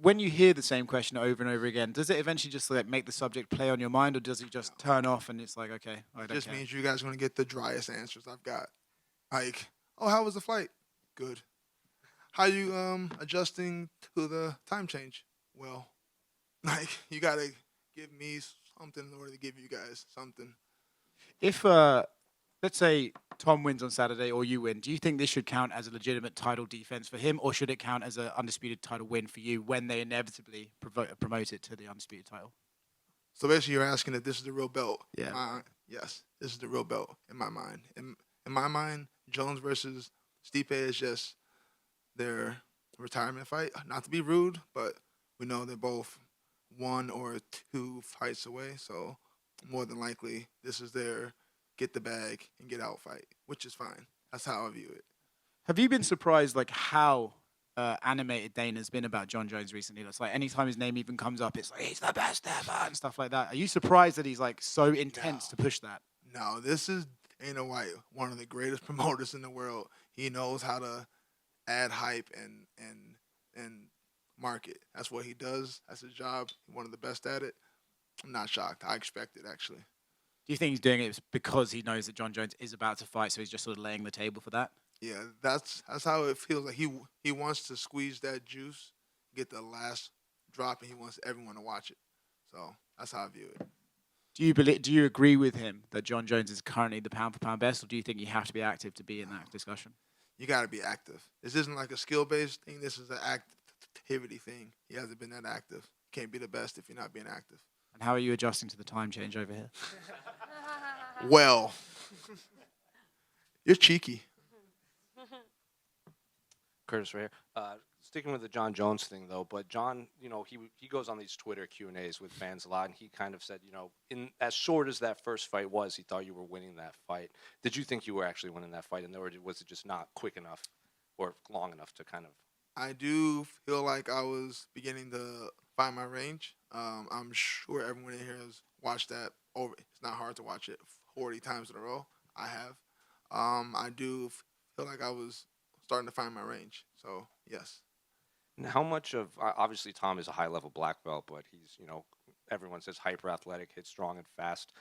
When you hear the same question over and over again, does it eventually just like make the subject play on your mind, or does it just turn off and it's like, okay, I It don't just care? means you guys are going to get the driest answers I've got. Like, oh, how was the flight? Good. How you adjusting to the time change? Well, like you got to give me something in order to give you guys something. If let's say Tom wins on Saturday or you win, do you think this should count as a legitimate title defense for him, or should it count as an undisputed title win for you when they inevitably promote it to the undisputed title? So basically, you're asking if this is the real belt. Yeah. Yes, this is the real belt in my mind. In my mind, Jones versus Stipe is just their retirement fight. Not to be rude, but we know they're both one or two fights away. So more than likely, this is their get the bag and get out fight, which is fine. That's how I view it. Have you been surprised, like how animated Dana's been about John Jones recently? It's like anytime his name even comes up, it's like he's the best ever and stuff like that. Are you surprised that he's like so intense to push that? No, this is Dana White, one of the greatest promoters in the world. He knows how to add hype and market. That's what he does. That's his job. He's one of the best at it. I'm not shocked. I expect it actually. Do you think he's doing it because he knows that John Jones is about to fight, so he's just sort of laying the table for that? Yeah, that's how it feels. Like he wants to squeeze that juice, get the last drop, and he wants everyone to watch it. So that's how I view it. Do you agree with him that John Jones is currently the pound for pound best, or do you think you have to be active to be in that discussion? You got to be active. This isn't like a skill based thing. This is an activity thing. He hasn't been that active. You can't be the best if you're not being active. And how are you adjusting to the time change over here? Well, you're cheeky. Curtis right here. Sticking with the John Jones thing though, but John, he goes on these Twitter Q&As with fans a lot, and he kind of said, in as short as that first fight was, he thought you were winning that fight. Did you think you were actually winning that fight, or was it just not quick enough or long enough to kind of? I do feel like I was beginning to find my range. I'm sure everyone in here has watched that over. It's not hard to watch it 40 times in a row. I have. I do feel like I was starting to find my range. So yes. And how much of obviously Tom is a high level black belt, but he's everyone says hyper athletic, hits strong and fast.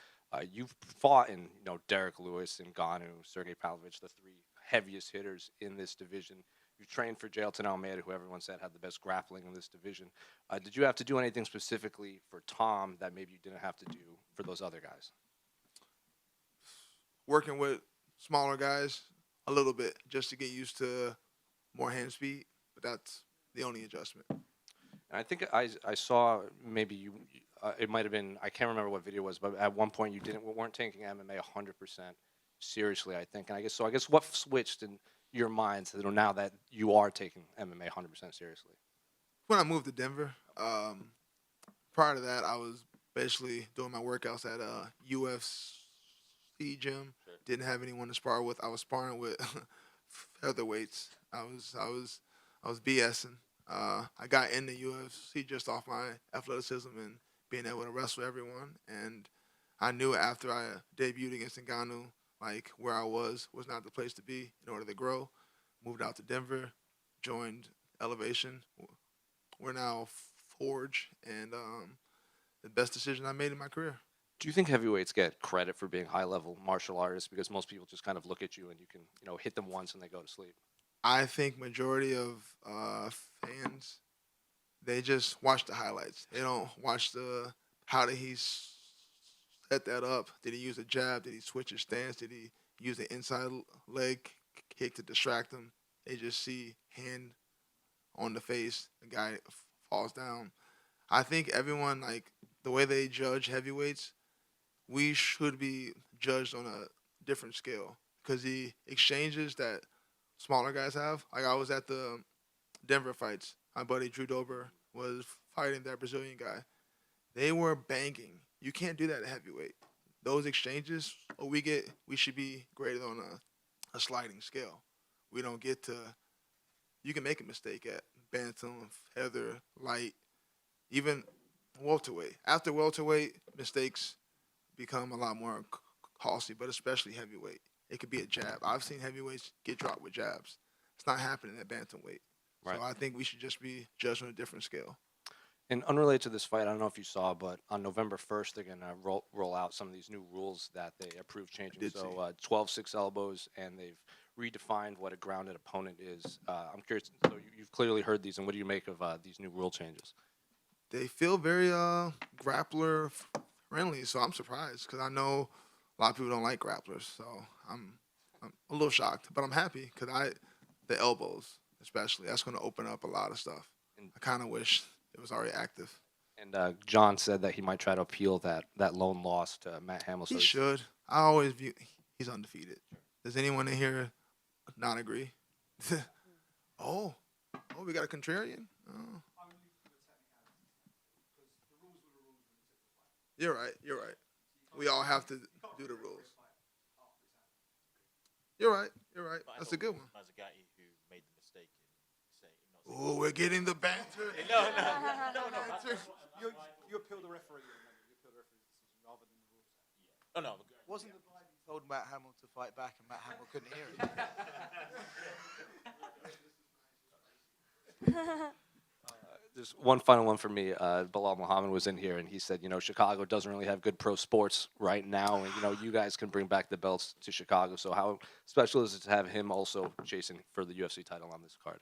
You've fought in Derek Lewis and Ngannou, Sergey Pavlovich, the three heaviest hitters in this division. You trained for Jailton Almeida, who everyone said had the best grappling in this division. Did you have to do anything specifically for Tom that maybe you didn't have to do for those other guys? Working with smaller guys a little bit just to get used to more hand speed, but that's the only adjustment. And I think I saw maybe you. It might have been, I can't remember what video it was, but at one point you weren't taking MMA 100% seriously, I think. And I guess what switched in your mind now that you are taking MMA 100% seriously? When I moved to Denver, prior to that, I was basically doing my workouts at a UFC gym. Sure. Didn't have anyone to spar with. I was sparring with featherweights. I was BSing. I got in the UFC just off my athleticism and being able to wrestle everyone. And I knew after I debuted against Ngannou, like where I was not the place to be in order to grow. Moved out to Denver, joined Elevation. We're now Forge, and the best decision I made in my career. Do you think heavyweights get credit for being high-level martial artists because most people just kind of look at you and you can hit them once and they go to sleep? I think majority of fans, they just watch the highlights. They don't watch how did he set that up? Did he use a jab? Did he switch his stance? Did he use the inside leg kick to distract him? They just see hand on the face. The guy falls down. I think everyone, like, the way they judge heavyweights, we should be judged on a different scale because the exchanges that smaller guys have, like I was at the Denver fights. My buddy Drew Dober was fighting that Brazilian guy. They were banging. You can't do that at heavyweight. Those exchanges, we should be graded on a sliding scale. We don't get to. You can make a mistake at bantam, feather, light, even welterweight. After welterweight, mistakes become a lot more costly, but especially heavyweight. It could be a jab. I've seen heavyweights get dropped with jabs. It's not happening at bantamweight. Right. So I think we should just be judged on a different scale. And unrelated to this fight, I don't know if you saw, but on November 1st, they're going to roll out some of these new rules that they approved changing. did So 12 6 elbows, and they've redefined what a grounded opponent is. I'm curious, so you've clearly heard these, and what do you make of these new rule changes? They feel very grappler friendly, so I'm surprised because I know a lot of people don't like grapplers. So I'm a little shocked, but I'm happy because the elbows especially, that's going to open up a lot of stuff. I kind of wish it was already active. And John said that he might try to appeal that lone loss to Matt Hamill. He should. I always view he's undefeated. Does anyone in here not agree? Oh, we got a contrarian? Oh. You're right. We all have to do the rules. You're right. That's a good one. As a guy who made the mistake in saying Oh, we're getting the banter. No. You appeal the referee. You appeal the referee's decision rather than the rules. Oh no. Wasn't the guy who told Matt Hamill to fight back and Matt Hamill couldn't hear it? Just one final one for me. Bilal Muhammad was in here, and he said, Chicago doesn't really have good pro sports right now, and, you guys can bring back the belts to Chicago. So how special is it to have him also chasing for the UFC title on this card?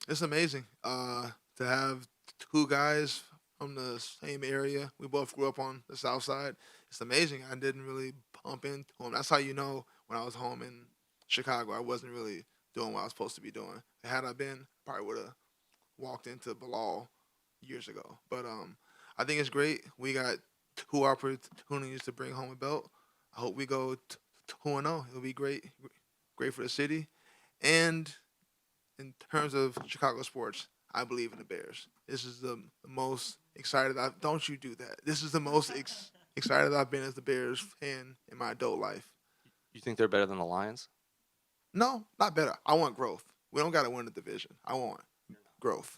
It's amazing to have two guys from the same area. We both grew up on the South Side. It's amazing. I didn't really bump into him. That's how you know when I was home in Chicago, I wasn't really doing what I was supposed to be doing. Had I been, probably would have walked into Bilal years ago. But I think it's great. We got two opportunities to bring home a belt. I hope we go 2-0. It'll be great for the city. And in terms of Chicago sports, I believe in the Bears. This is the most excited don't you do that. This is the most excited I've been as the Bears fan in my adult life. You think they're better than the Lions? No, not better. I want growth. We don't got to win the division. I want growth.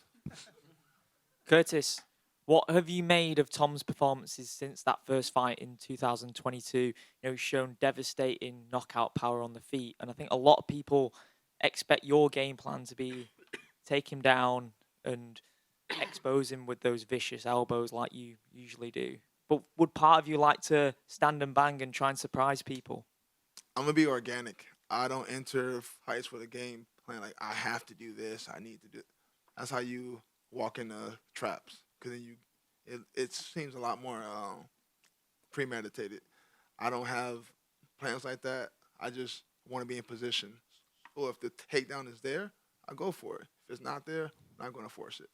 Curtis, what have you made of Tom's performances since that first fight in 2022? He's shown devastating knockout power on the feet, and I think a lot of people expect your game plan to be take him down and expose him with those vicious elbows like you usually do. But would part of you like to stand and bang and try and surprise people? I'm going to be organic. I don't enter fights with a game plan like I have to do this, I need to do it. That's how you walk into traps, because then it seems a lot more premeditated. I don't have plans like that. I just want to be in position. So if the takedown is there, I go for it. If it's not there, I'm not going to force it.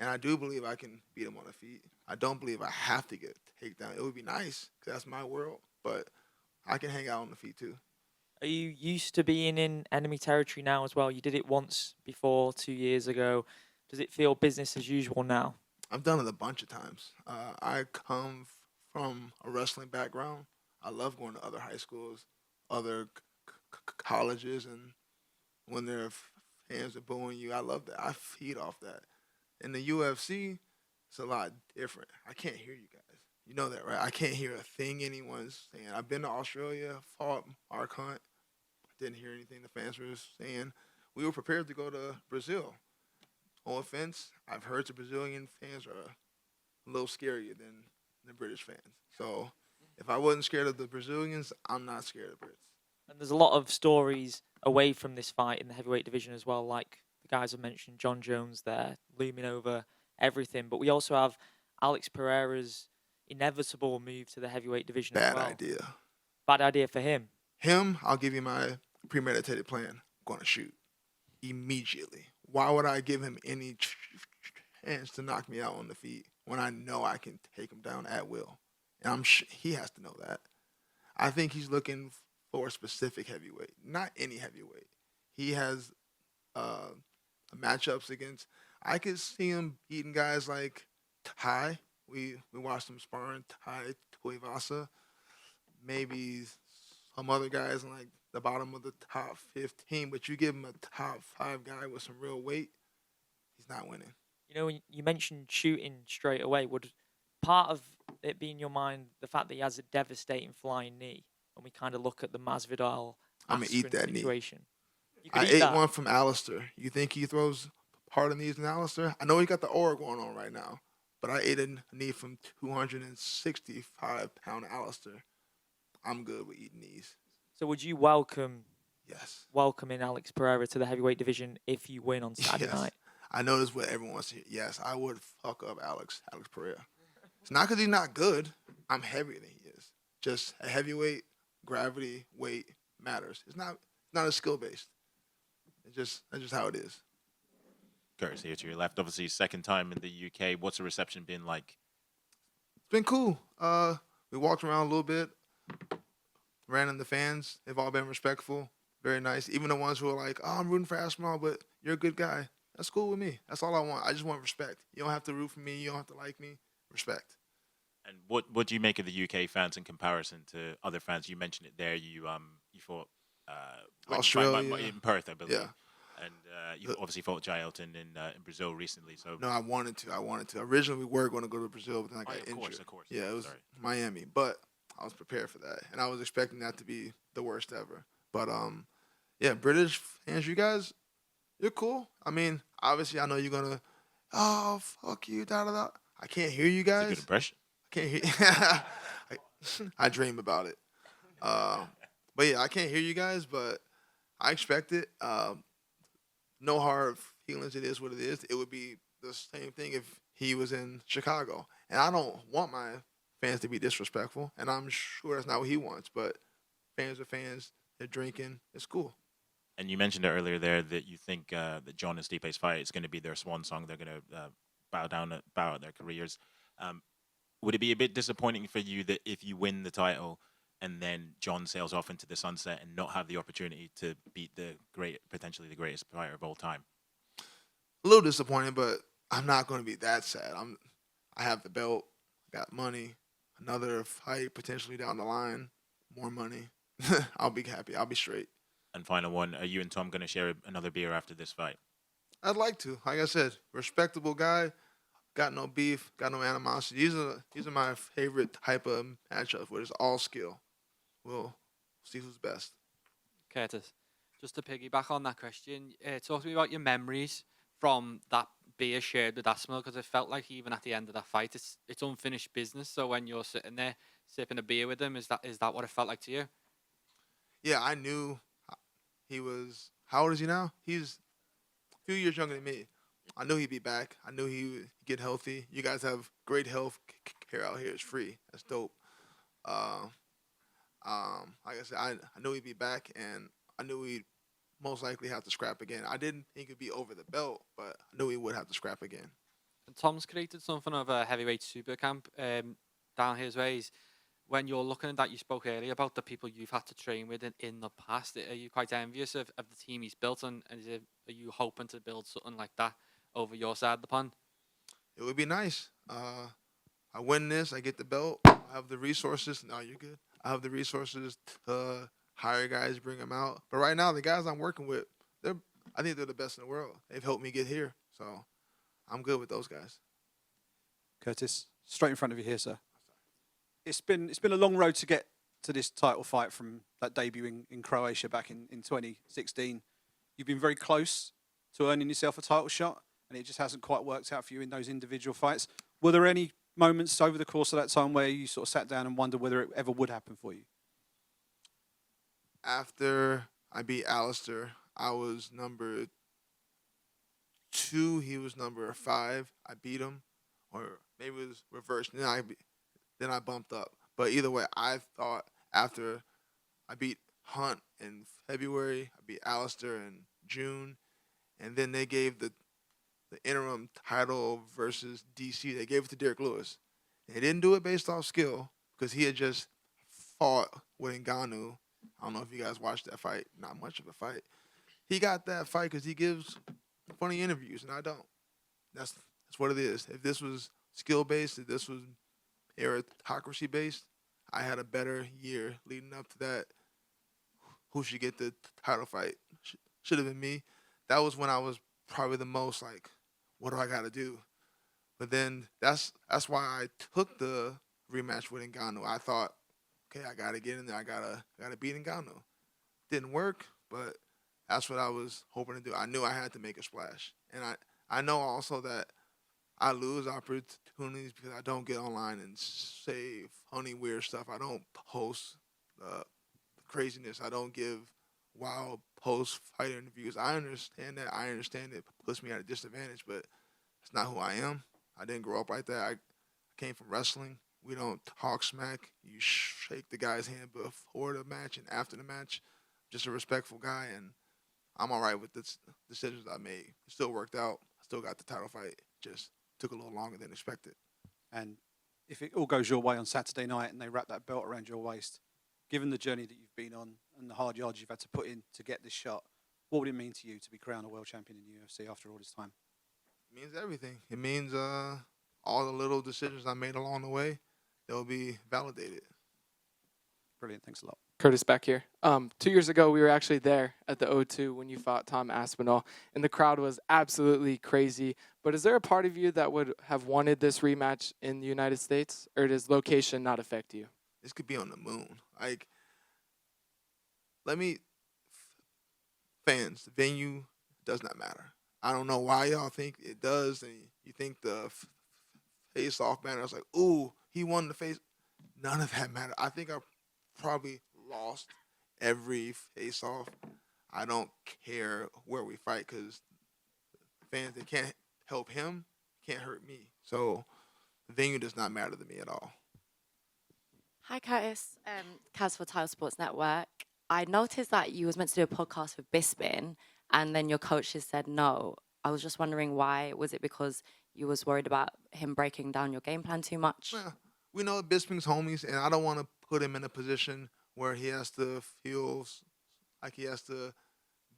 And I do believe I can beat him on the feet. I don't believe I have to get a takedown. It would be nice, because that's my world, but I can hang out on the feet too. Are you used to being in enemy territory now as well? You did it once before 2 years ago. Does it feel business as usual now? I've done it a bunch of times. I come from a wrestling background. I love going to other high schools, other colleges, and when their fans are booing you, I love that. I feed off that. In the UFC, it's a lot different. I can't hear you guys. You know that, right? I can't hear a thing anyone's saying. I've been to Australia, fought Mark Hunt. Didn't hear anything the fans were saying. We were prepared to go to Brazil. No offense, I've heard the Brazilian fans are a little scarier than the British fans. So if I wasn't scared of the Brazilians, I'm not scared of Brits. And there's a lot of stories away from this fight in the heavyweight division as well, like the guys I mentioned, John Jones there, looming over everything. But we also have Alex Pereira's inevitable move to the heavyweight division as well. Bad idea. Bad idea for him. Him, I'll give you my premeditated plan. I'm going to shoot immediately. Why would I give him any chance to knock me out on the feet when I know I can take him down at will? And he has to know that. I think he's looking for a specific heavyweight, not any heavyweight. He has matchups against. I could see him beating guys like Tai. We watched him sparring Tai Tuivasa. Maybe some other guys in like the bottom of the top 15, but you give him a top 5 guy with some real weight, he's not winning. When you mentioned shooting straight away, would part of it be in your mind the fact that he has a devastating flying knee, and we kind of look at the Masvidal I'm going to eat that situation? knee. I ate one from Alistair. You think he throws harder knees than Alistair. I know he got the aura going on right now, but I ate a knee from 265-pound Alistair. I'm good with eating knees. So would you welcome Yes. in Alex Pereira to the heavyweight division if you win on Saturday Yes. night? I know this is what everyone wants to hear. Yes, I would fuck up Alex Pereira. It's not because he's not good. I'm heavier than he is. Just a heavyweight, gravity, weight matters. It's not a skill based. That's just how it is. Curtis here to your left. Obviously, second time in the UK. What's the reception been like? It's been cool. We walked around a little bit, ran in the fans. They've all been respectful, very nice. Even the ones who are like, "Oh, I'm rooting for Aspinall, but you're a good guy." That's cool with me. That's all I want. I just want respect. You don't have to root for me. You don't have to like me. Respect. And what do you make of the UK fans in comparison to other fans? You mentioned it there. You fought Australia. in Perth, I believe. Yeah. And you obviously fought Jai Elton in Brazil recently. So No, I wanted to. Originally, we were going to go to Brazil, but then I got injured. Of course. Yeah, it was Sorry. Miami, but I was prepared for that, and I was expecting that to be the worst ever. But yeah, British fans, you guys, you're cool. I mean, obviously, I know you're gonna, oh fuck you, da da da. I can't hear you It's a guys. good impression. I can't hear. I dream about it. But yeah, I can't hear you guys, but I expect it. No hard feelings. It is what it is. It would be the same thing if he was in Chicago. And I don't want my fans to be disrespectful. And I'm sure that's not what he wants. But fans are fans. They're drinking. It's cool. And you mentioned it earlier there that you think that John and Stipe's fight is going to be their swan song. They're going to bow out their careers. Would it be a bit disappointing for you that if you win the title and then John sails off into the sunset and not have the opportunity to beat potentially the greatest fighter of all time? A little disappointed, but I'm not going to be that sad. I have the belt, got money, another fight potentially down the line, more money. I'll be happy. I'll be straight. And final one, are you and Tom going to share another beer after this fight? I'd like to. Like I said, respectable guy, got no beef, got no animosity. These are my favorite type of matchups where it's all skill. We'll see who's best. Curtis, just to piggyback on that question, talk to me about your memories from that beer shared with Aspinall, because it felt like even at the end of that fight, it's unfinished business. So when you're sitting there sipping a beer with him, is that what it felt like to you? Yeah, I knew he was. How old is he now? He's a few years younger than me. I knew he'd be back. I knew he would get healthy. You guys have great health care out here. It's free. That's dope. Like I said, I knew he'd be back, and I knew he'd most likely have to scrap again. I didn't think it'd be over the belt, but I knew he would have to scrap again. And Tom's created something of a heavyweight super camp down his ways. When you're looking at that, you spoke earlier about the people you've had to train with in the past. Are you quite envious of the team he's built, and are you hoping to build something like that over your side of the pond? It would be nice. I win this, I get the belt, I have the resources. No, you're good. I have the resources to hire guys, bring them out. But right now, the guys I'm working with, I think they're the best in the world. They've helped me get here, so I'm good with those guys. Curtis, straight in front of you here, sir. It's been a long road to get to this title fight from that debut in Croatia back in 2016. You've been very close to earning yourself a title shot, and it just hasn't quite worked out for you in those individual fights. Were there any moments over the course of that time where you sort of sat down and wondered whether it ever would happen for you? After I beat Alistair, I was number 2. He was number 5. I beat him, or maybe it was reversed. Then I bumped up. But either way, I thought after I beat Hunt in February, I beat Alistair in June, and then they gave the interim title versus DC. They gave it to Derek Lewis. They didn't do it based off skill because he had just fought with Ngannou. I don't know if you guys watched that fight. Not much of a fight. He got that fight because he gives funny interviews, and I don't. That's what it is. If this was skill-based, if this was meritocracy-based, I had a better year leading up to that. Who should get the title fight? Should have been me. That was when I was probably the most like, what do I got to do? But then that's why I took the rematch with Ngannou. I thought, okay, I got to get in there. I gotta beat Ngannou. Didn't work, but that's what I was hoping to do. I knew I had to make a splash, and I know also that I lose opportunities because I don't get online and say funny, weird stuff. I don't post craziness. I don't give wild post-fight interviews. I understand that. I understand it puts me at a disadvantage, but it's not who I am. I didn't grow up like that. I came from wrestling. We don't talk smack. You shake the guy's hand before the match and after the match. Just a respectful guy, and I'm all right with the decisions I made. It still worked out. I still got the title fight. Just took a little longer than expected. And if it all goes your way on Saturday night and they wrap that belt around your waist, given the journey that you've been on and the hard yards you've had to put in to get this shot, what would it mean to you to be crowned a world champion in the UFC after all this time? It means everything. It means all the little decisions I made along the way, they'll be validated. Brilliant. Thanks a lot. Curtis back here. 2 years ago, we were actually there at the O2 when you fought Tom Aspinall, and the crowd was absolutely crazy. But is there a part of you that would have wanted this rematch in the United States, or does location not affect you? This could be on the moon. Fans, the venue does not matter. I don't know why y'all think it does, and you think the face-off banner is like, ooh, he won the face. None of that matter. I think I probably lost every face-off. I don't care where we fight because fans, they can't help him, can't hurt me. So the venue does not matter to me at all. Hi, Curtis. Kaz for Tile Sports Network. I noticed that you was meant to do a podcast with Bisping, and then your coaches said no. I was just wondering why. Was it because you was worried about him breaking down your game plan too much? Well, we know Bisping's homies, and I don't want to put him in a position where he has to feel like he has to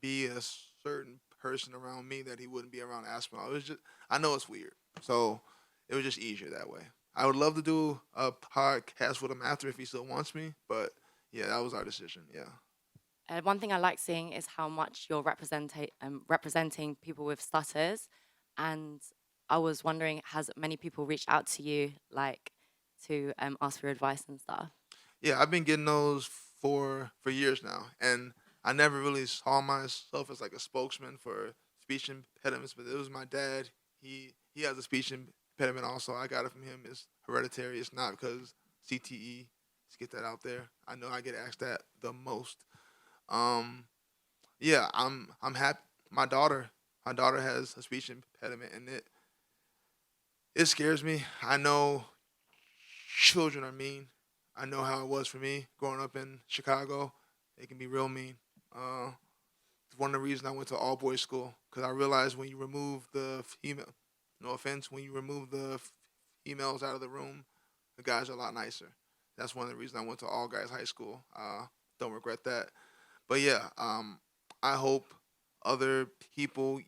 be a certain person around me that he wouldn't be around Aspinall. It was just, I know it's weird, so it was just easier that way. I would love to do a podcast with him after if he still wants me, but yeah, that was our decision. Yeah. One thing I like seeing is how much you're representing people with stutters, and I was wondering, has many people reached out to you, like, to ask for advice and stuff? Yeah, I've been getting those for years now, and I never really saw myself as like a spokesman for speech impediments, but it was my dad. He has a speech impediment also. I got it from him. It's hereditary. It's not because CTE. Let's get that out there. I know I get asked that the most. Yeah, I'm happy. My daughter has a speech impediment, and it scares me. I know children are mean. I know how it was for me growing up in Chicago. They can be real mean. It's one of the reasons I went to all boys school, because I realized when you remove the female, no offense, when you remove the females out of the room, the guys are a lot nicer. That's one of the reasons I went to all guys high school. Don't regret that. But yeah, I hope other people,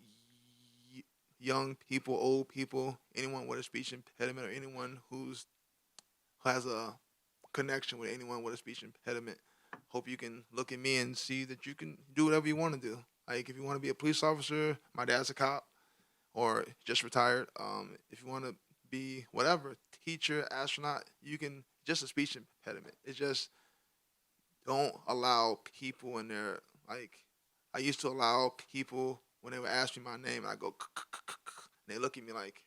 young people, old people, anyone with a speech impediment, or anyone who has a connection with anyone with a speech impediment, hope you can look at me and see that you can do whatever you want to do. Like, if you want to be a police officer, my dad's a cop, or just retired. If you want to be whatever, teacher, astronaut, you can, just a speech impediment. It's just, don't allow people in their, like, I used to allow people when they would ask me my name, and I go, and they look at me like,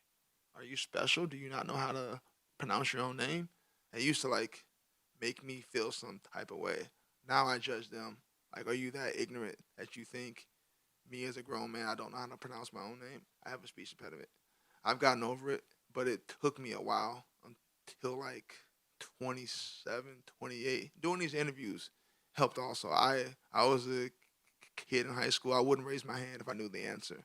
are you special? Do you not know how to pronounce your own name? It used to, like, make me feel some type of way. Now I judge them. Like, are you that ignorant that you think me as a grown man, I don't know how to pronounce my own name? I have a speech impediment. I've gotten over it, but it took me a while until like 27, 28. Doing these interviews helped also. I was a kid in high school. I wouldn't raise my hand if I knew the answer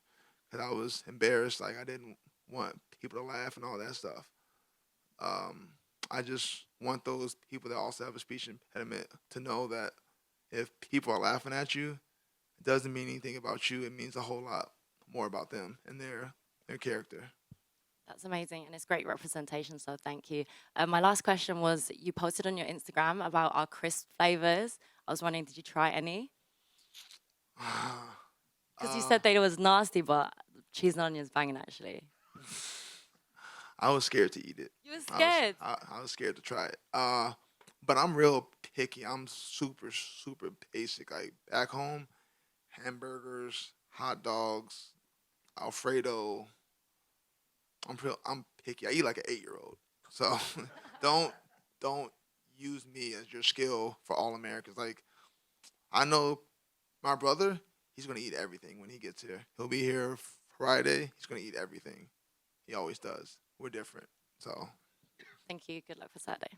because I was embarrassed. Like, I didn't want people to laugh and all that stuff. I just want those people that also have a speech impediment to know that if people are laughing at you, it doesn't mean anything about you. It means a whole lot more about them and their character. That's amazing, and it's great representation, so thank you. My last question was, you posted on your Instagram about our crisp flavors. I was wondering, did you try any? Because you said that it was nasty, but cheese and onions banging, actually. I was scared to eat it. You were scared? I was scared to try it. But I'm real picky. I'm super, super basic. Like, back home, hamburgers, hot dogs, Alfredo, I'm picky. I eat like an 8-year-old. So don't use me as your skill for all Americans. Like I know my brother, he's gonna eat everything when he gets here. He'll be here Friday. He's gonna eat everything. He always does. We're different. So Thank you. Good luck for Saturday.